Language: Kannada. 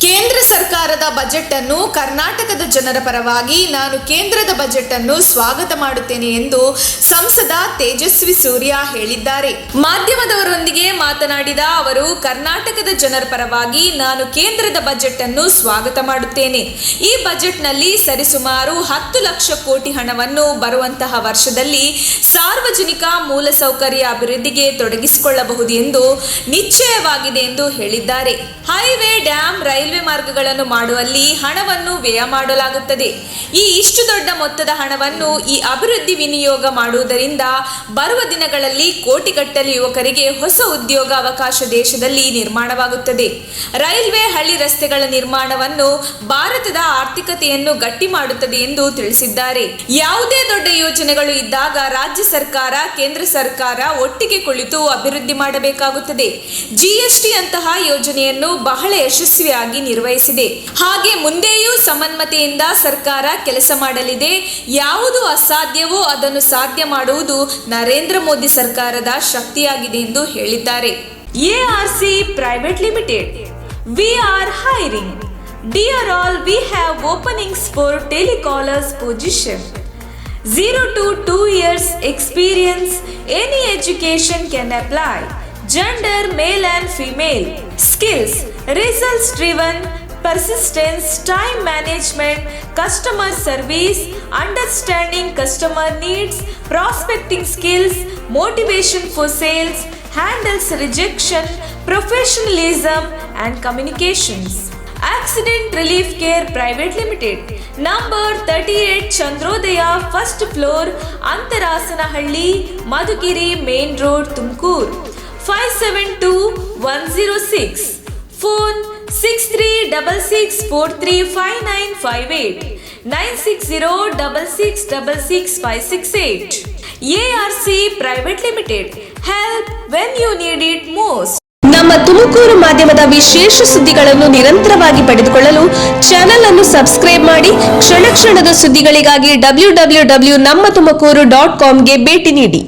ಕೇಂದ್ರ ಸರ್ಕಾರದ ಬಜೆಟ್ ಅನ್ನು ಕರ್ನಾಟಕದ ಜನರ ಪರವಾಗಿ ನಾನು ಕೇಂದ್ರದ ಬಜೆಟ್ ಅನ್ನು ಸ್ವಾಗತ ಮಾಡುತ್ತೇನೆ ಎಂದು ಸಂಸದ ತೇಜಸ್ವಿ ಸೂರ್ಯ ಹೇಳಿದ್ದಾರೆ. ಮಾಧ್ಯಮದವರೊಂದಿಗೆ ಮಾತನಾಡಿದ ಅವರು, ಕರ್ನಾಟಕದ ಜನರ ಪರವಾಗಿ ನಾನು ಕೇಂದ್ರದ ಬಜೆಟ್ ಅನ್ನು ಸ್ವಾಗತ ಮಾಡುತ್ತೇನೆ. ಈ ಬಜೆಟ್ನಲ್ಲಿ ಸರಿಸುಮಾರು 10 ಲಕ್ಷ ಕೋಟಿ ಹಣವನ್ನು ಬರುವಂತಹ ವರ್ಷದಲ್ಲಿ ಸಾರ್ವಜನಿಕ ಮೂಲಸೌಕರ್ಯ ಅಭಿವೃದ್ಧಿಗೆ ತೊಡಗಿಸಿಕೊಳ್ಳಬಹುದು ಎಂದು ನಿಶ್ಚಯವಾಗಿದೆ ಎಂದು ಹೇಳಿದ್ದಾರೆ. ಹೈವೇ, ಡ್ಯಾಮ್, ರೈಲ್ವೆ ಮಾರ್ಗಗಳನ್ನು ಮಾಡುವಲ್ಲಿ ಹಣವನ್ನು ವ್ಯಯ ಮಾಡಲಾಗುತ್ತದೆ. ಇಷ್ಟು ದೊಡ್ಡ ಮೊತ್ತದ ಹಣವನ್ನು ಈ ಅಭಿವೃದ್ಧಿ ವಿನಿಯೋಗ ಮಾಡುವುದರಿಂದ ಬರುವ ದಿನಗಳಲ್ಲಿ ಕೋಟಿಗಟ್ಟಲೆ ಯುವಕರಿಗೆ ಹೊಸ ಉದ್ಯೋಗ ಅವಕಾಶ ದೇಶದಲ್ಲಿ ನಿರ್ಮಾಣವಾಗುತ್ತದೆ. ರೈಲ್ವೆ, ಹಳ್ಳಿ ರಸ್ತೆಗಳ ನಿರ್ಮಾಣವನ್ನು ಭಾರತದ ಆರ್ಥಿಕತೆಯನ್ನು ಗಟ್ಟಿ ಮಾಡುತ್ತದೆ ಎಂದು ತಿಳಿಸಿದ್ದಾರೆ. ಯಾವುದೇ ದೊಡ್ಡ ಯೋಜನೆಗಳು ಇದ್ದಾಗ ರಾಜ್ಯ ಸರ್ಕಾರ, ಕೇಂದ್ರ ಸರ್ಕಾರ ಒಟ್ಟಿಗೆ ಕುಳಿತು ಅಭಿವೃದ್ಧಿ ಮಾಡಬೇಕಾಗುತ್ತದೆ. ಜಿಎಸ್ಟಿ ಅಂತಹ ಯೋಜನೆಯನ್ನು ಬಹಳ ಯಶಸ್ವಿಯಾಗಿ ನಿರ್ವಹಿಸಿದೆ. ಹಾಗೆ ಮುಂದೆಯೂ ಸಮನ್ವಯತೆಯಿಂದ ಸರ್ಕಾರ ಕೆಲಸ ಮಾಡಲಿದೆ. ಯಾವುದು ಅಸಾಧ್ಯವೋ ಅದನ್ನು ಸಾಧ್ಯ ಮಾಡುವುದು ನರೇಂದ್ರ ಮೋದಿ ಸರ್ಕಾರದ ಶಕ್ತಿಯಾಗಿದೆ ಎಂದು ಹೇಳಿದ್ದಾರೆ. ARC Private Limited, we are hiring. Dear all, we have openings for telecallers position. 0 to 2 years experience, any education can apply. Gender, male and female. Skills, results driven, persistence, time management, customer service, understanding customer needs, prospecting skills, motivation for sales, handles rejection, professionalism and communications. Accident Relief Care Private Limited, number 38 Chandrodaya, first floor, Antarasanahalli, Madhugiri, Main Road, Tumkur, 572106. Phone 6366435958, 9606666568. ARC Private Limited, help when you need it most. ನಮ್ಮ ತುಮಕೂರು ಮಾಧ್ಯಮದ ವಿಶೇಷ ಸುದ್ದಿಗಳನ್ನು ನಿರಂತರವಾಗಿ ಪಡೆದುಕೊಳ್ಳಲು ಚಾನೆಲ್ ಅನ್ನು ಸಬ್ಸ್ಕ್ರೈಬ್ ಮಾಡಿ. ಕ್ಷಣ ಕ್ಷಣದ ಸುದ್ದಿಗಳಿಗಾಗಿ www.nammathumakuru.com ಗೆ ಭೇಟಿ ನೀಡಿ.